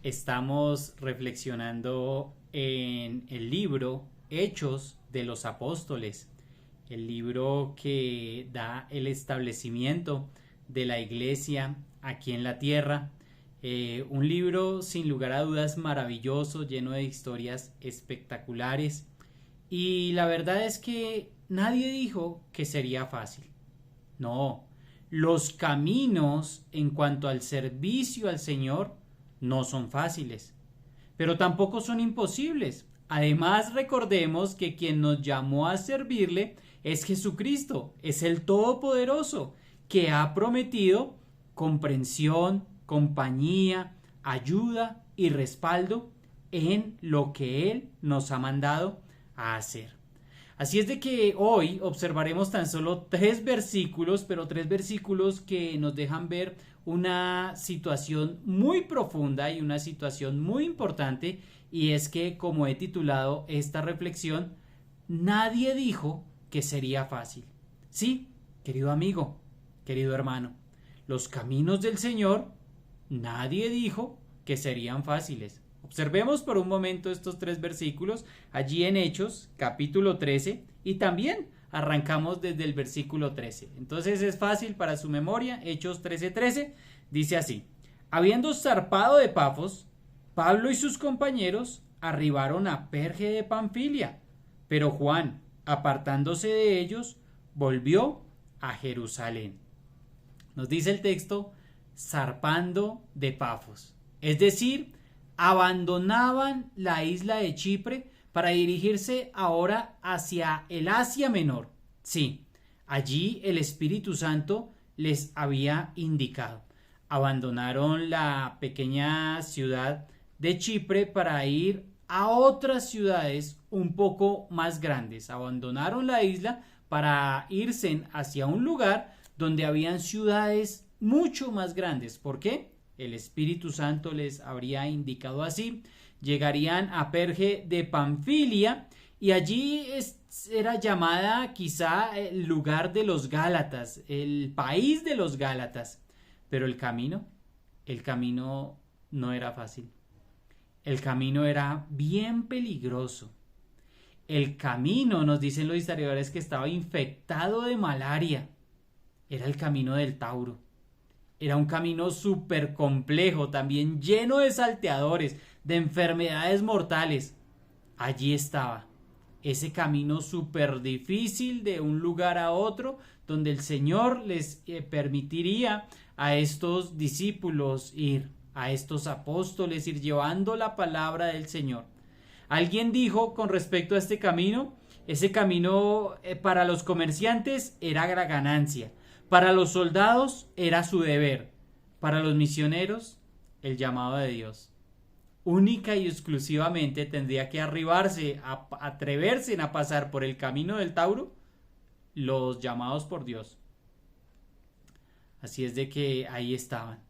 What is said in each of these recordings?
Estamos reflexionando en el libro Hechos de los Apóstoles, el libro que da el establecimiento de la iglesia aquí en la tierra. Un libro sin lugar a dudas maravilloso, lleno de historias espectaculares. Y la verdad es que nadie dijo que sería fácil. No, los caminos en cuanto al servicio al Señor no son fáciles, pero tampoco son imposibles. Además, recordemos que quien nos llamó a servirle es Jesucristo, es el Todopoderoso, que ha prometido comprensión, compañía, ayuda y respaldo en lo que Él nos ha mandado a hacer. Así es de que hoy observaremos tan solo tres versículos, pero tres versículos que nos dejan ver una situación muy profunda y una situación muy importante, y es que, como he titulado esta reflexión, nadie dijo que sería fácil. Sí, querido amigo, querido hermano, los caminos del Señor, nadie dijo que serían fáciles. Observemos por un momento estos tres versículos allí en Hechos, capítulo 13, y también arrancamos desde el versículo 13. Entonces es fácil para su memoria. Hechos 13:13 dice así: habiendo zarpado de Pafos, Pablo y sus compañeros arribaron a Perge de Panfilia, pero Juan, apartándose de ellos, volvió a Jerusalén. Nos dice el texto, zarpando de Pafos, es decir, abandonaban la isla de Chipre para dirigirse ahora hacia el Asia Menor. Sí, allí el Espíritu Santo les había indicado. Abandonaron la pequeña ciudad de Chipre para ir a otras ciudades un poco más grandes. Abandonaron la isla para irse hacia un lugar donde habían ciudades mucho más grandes. ¿Por qué? El Espíritu Santo les habría indicado así. Llegarían a Perge de Panfilia y allí era llamada quizá el lugar de los Gálatas, el país de los Gálatas. Pero el camino no era fácil. El camino era bien peligroso. El camino, nos dicen los historiadores, que estaba infectado de malaria. Era el camino del Tauro. Era un camino súper complejo, también lleno de salteadores, de enfermedades mortales. Allí estaba, ese camino súper difícil de un lugar a otro, donde el Señor les permitiría a estos discípulos ir, a estos apóstoles ir llevando la palabra del Señor. Alguien dijo con respecto a este camino, ese camino para los comerciantes era la ganancia. Para los soldados era su deber, para los misioneros el llamado de Dios. Única y exclusivamente tendría que atreverse a pasar por el camino del Tauro los llamados por Dios. Así es de que ahí estaban.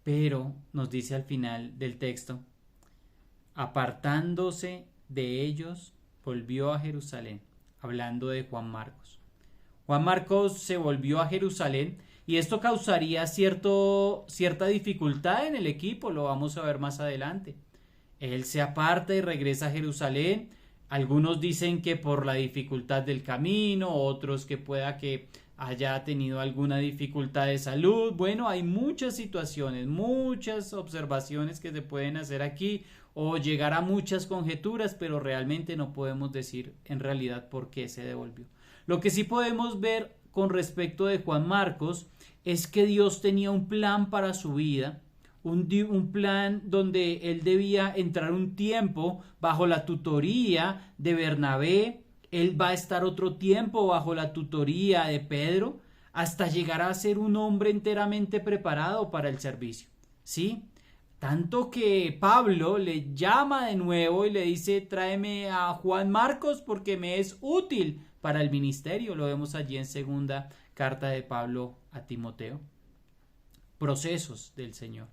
Pero nos dice al final del texto, apartándose de ellos, volvió a Jerusalén, hablando de Juan Marcos. Juan Marcos se volvió a Jerusalén y esto causaría cierta dificultad en el equipo, lo vamos a ver más adelante. Él se aparta y regresa a Jerusalén. Algunos dicen que por la dificultad del camino, otros que pueda que haya tenido alguna dificultad de salud. Bueno, hay muchas situaciones, muchas observaciones que se pueden hacer aquí o llegar a muchas conjeturas, pero realmente no podemos decir en realidad por qué se devolvió. Lo que sí podemos ver con respecto de Juan Marcos es que Dios tenía un plan para su vida, un plan donde él debía entrar un tiempo bajo la tutoría de Bernabé, él va a estar otro tiempo bajo la tutoría de Pedro, hasta llegar a ser un hombre enteramente preparado para el servicio. ¿Sí? Tanto que Pablo le llama de nuevo y le dice, tráeme a Juan Marcos porque me es útil para el ministerio. Lo vemos allí en segunda carta de Pablo a Timoteo. Procesos del Señor.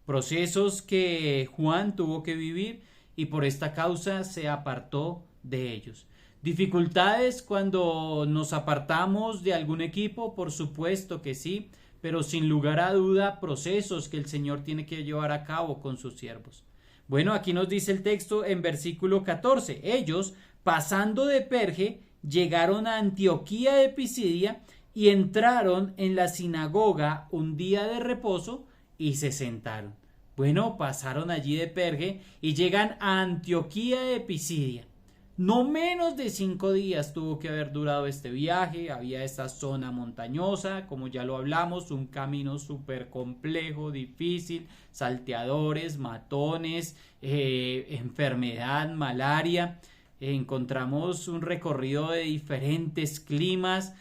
Procesos que Juan tuvo que vivir y por esta causa se apartó de ellos. Dificultades cuando nos apartamos de algún equipo, por supuesto que sí, pero sin lugar a duda procesos que el Señor tiene que llevar a cabo con sus siervos. Bueno, aquí nos dice el texto en versículo 14. Ellos, pasando de Perge, llegaron a Antioquía de Pisidia y entraron en la sinagoga un día de reposo y se sentaron. Bueno, pasaron allí de Perge y llegan a Antioquía de Pisidia. No menos de 5 días tuvo que haber durado este viaje. Había esta zona montañosa, como ya lo hablamos, un camino súper complejo, difícil, salteadores, matones, enfermedad, malaria. Encontramos un recorrido de diferentes climas.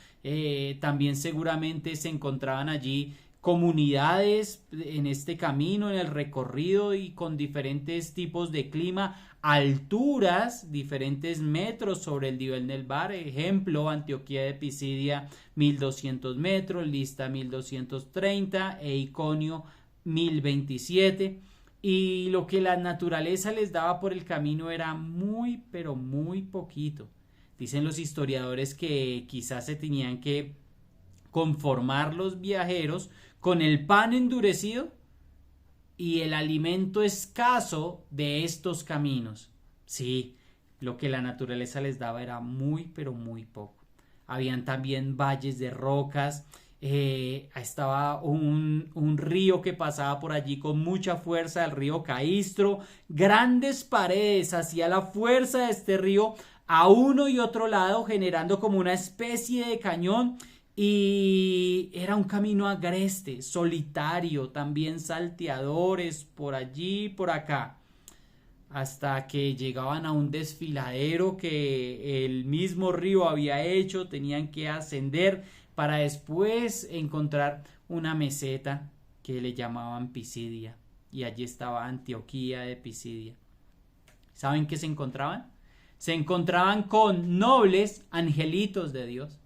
También seguramente se encontraban allí comunidades en este camino, en el recorrido, y con diferentes tipos de clima, alturas, diferentes metros sobre el nivel del mar. Ejemplo, Antioquía de Pisidia 1200 metros, Lista 1230 e Iconio 1027. Y lo que la naturaleza les daba por el camino era muy, pero muy poquito. Dicen los historiadores que quizás se tenían que conformar los viajeros con el pan endurecido y el alimento escaso de estos caminos. Sí, lo que la naturaleza les daba era muy, pero muy poco. Habían también valles de rocas. Estaba un río que pasaba por allí con mucha fuerza, el río Caistro. Grandes paredes hacía la fuerza de este río a uno y otro lado, generando como una especie de cañón. Y era un camino agreste, solitario, también salteadores por allí y por acá, hasta que llegaban a un desfiladero que el mismo río había hecho. Tenían que ascender para después encontrar una meseta que le llamaban Pisidia, y allí estaba Antioquía de Pisidia. ¿Saben qué se encontraban? Se encontraban con nobles angelitos de Dios,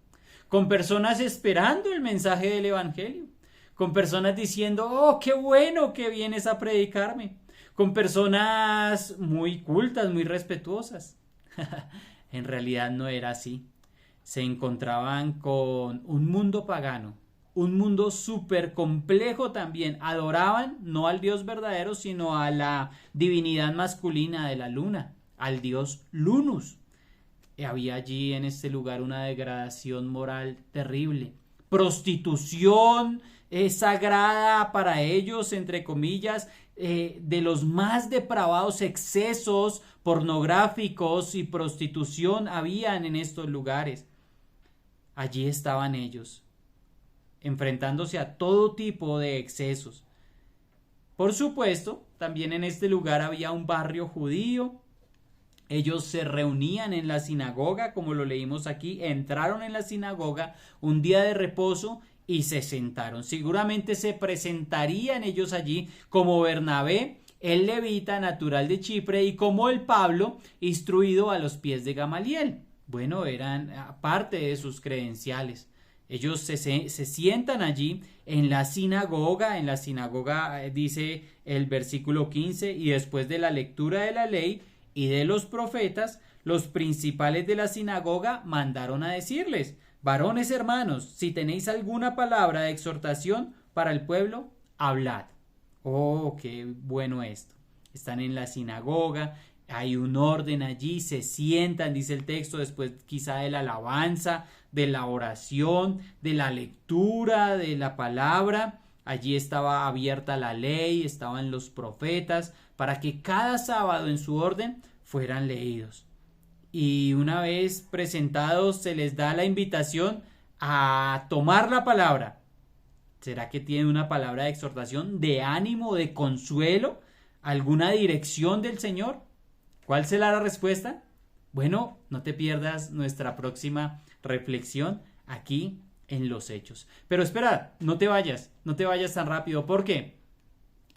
con personas esperando el mensaje del evangelio, con personas diciendo: oh, qué bueno que vienes a predicarme, con personas muy cultas, muy respetuosas. En realidad no era así. Se encontraban con un mundo pagano, un mundo súper complejo también. Adoraban no al Dios verdadero, sino a la divinidad masculina de la luna, al dios Lunus. Había allí en este lugar una degradación moral terrible. Prostitución sagrada para ellos, entre comillas, de los más depravados excesos pornográficos y prostitución habían en estos lugares. Allí estaban ellos, enfrentándose a todo tipo de excesos. Por supuesto, también en este lugar había un barrio judío. Ellos se reunían en la sinagoga, como lo leímos aquí. Entraron en la sinagoga un día de reposo y se sentaron. Seguramente se presentarían ellos allí como Bernabé, el levita natural de Chipre, y como el Pablo, instruido a los pies de Gamaliel. Bueno, eran parte de sus credenciales. Ellos se sientan allí en la sinagoga. En la sinagoga dice el versículo 15: y después de la lectura de la ley y de los profetas, los principales de la sinagoga mandaron a decirles: varones hermanos, si tenéis alguna palabra de exhortación para el pueblo, hablad. Oh, qué bueno esto. Están en la sinagoga, hay un orden allí, se sientan, dice el texto, después quizá de la alabanza, de la oración, de la lectura de la palabra. Allí estaba abierta la ley, estaban los profetas, para que cada sábado en su orden fueran leídos. Y una vez presentados se les da la invitación a tomar la palabra. ¿Será que tiene una palabra de exhortación, de ánimo, de consuelo? ¿Alguna dirección del Señor? ¿Cuál será la respuesta? Bueno, no te pierdas nuestra próxima reflexión aquí en Los Hechos. Pero espera, no te vayas tan rápido, porque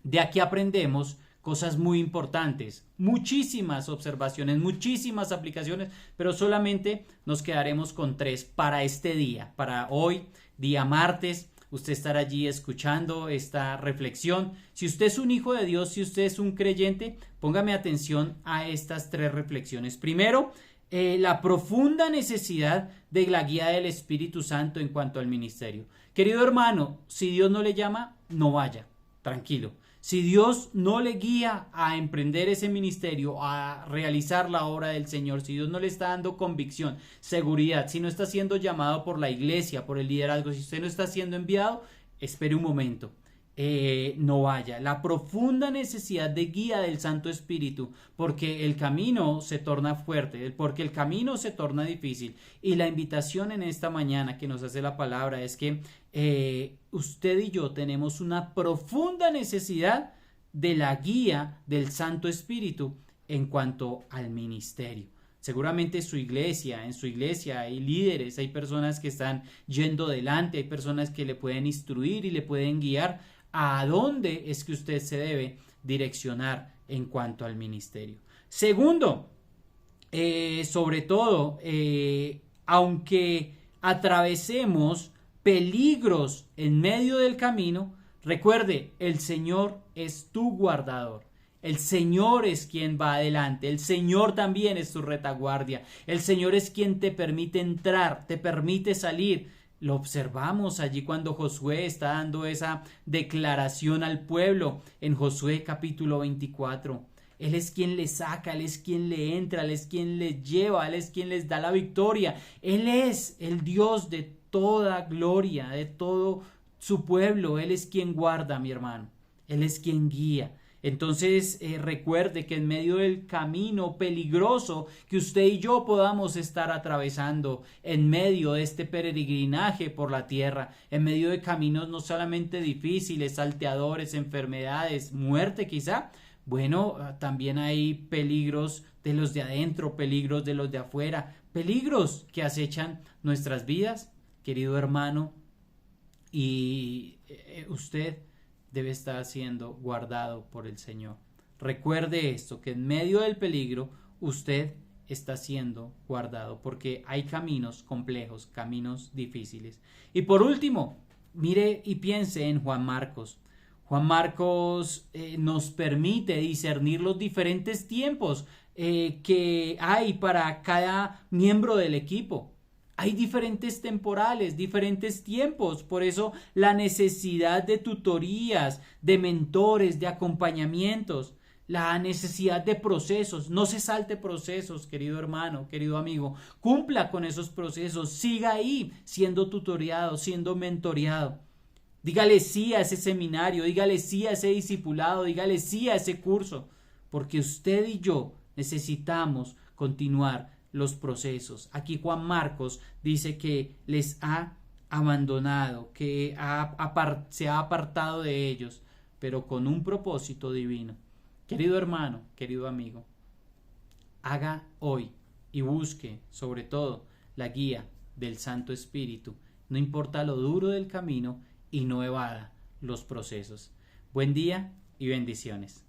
de aquí aprendemos cosas muy importantes, muchísimas observaciones, muchísimas aplicaciones, pero solamente nos quedaremos con 3 para este día, para hoy, día martes. Usted estará allí escuchando esta reflexión. Si usted es un hijo de Dios, si usted es un creyente, póngame atención a estas 3 reflexiones. Primero, la profunda necesidad de la guía del Espíritu Santo en cuanto al ministerio. Querido hermano, si Dios no le llama, no vaya, tranquilo. Si Dios no le guía a emprender ese ministerio, a realizar la obra del Señor, si Dios no le está dando convicción, seguridad, si no está siendo llamado por la iglesia, por el liderazgo, si usted no está siendo enviado, espere un momento. No vaya. La profunda necesidad de guía del Santo Espíritu, porque el camino se torna fuerte, porque el camino se torna difícil. Y la invitación en esta mañana que nos hace la palabra es que usted y yo tenemos una profunda necesidad de la guía del Santo Espíritu en cuanto al ministerio. Seguramente en su iglesia hay líderes, hay personas que están yendo delante, hay personas que le pueden instruir y le pueden guiar a dónde es que usted se debe direccionar en cuanto al ministerio. Segundo, sobre todo, aunque atravesemos peligros en medio del camino, recuerde, el Señor es tu guardador. El Señor es quien va adelante, el Señor también es tu retaguardia, el Señor es quien te permite entrar, te permite salir. Lo observamos allí cuando Josué está dando esa declaración al pueblo en Josué capítulo 24. Él es quien le saca, Él es quien le entra, Él es quien les lleva, Él es quien les da la victoria. Él es el Dios de toda gloria, de todo su pueblo. Él es quien guarda, mi hermano. Él es quien guía. Entonces recuerde que en medio del camino peligroso que usted y yo podamos estar atravesando, en medio de este peregrinaje por la tierra, en medio de caminos no solamente difíciles, salteadores, enfermedades, muerte quizá, bueno, también hay peligros de los de adentro, peligros de los de afuera, peligros que acechan nuestras vidas, querido hermano, y usted debe estar siendo guardado por el Señor. Recuerde esto, que en medio del peligro usted está siendo guardado, porque hay caminos complejos, caminos difíciles. Y por último, mire y piense en Juan Marcos. Juan Marcos nos permite discernir los diferentes tiempos que hay para cada miembro del equipo. Hay diferentes temporales, diferentes tiempos, por eso la necesidad de tutorías, de mentores, de acompañamientos, la necesidad de procesos. No se salte procesos, querido hermano, querido amigo. Cumpla con esos procesos, siga ahí siendo tutoriado, siendo mentoreado. Dígale sí a ese seminario, dígale sí a ese discipulado, dígale sí a ese curso, porque usted y yo necesitamos continuar los procesos. Aquí Juan Marcos dice que les ha abandonado, que se ha apartado de ellos, pero con un propósito divino. Querido hermano, querido amigo, haga hoy y busque sobre todo la guía del Santo Espíritu. No importa lo duro del camino y no evada los procesos. Buen día y bendiciones.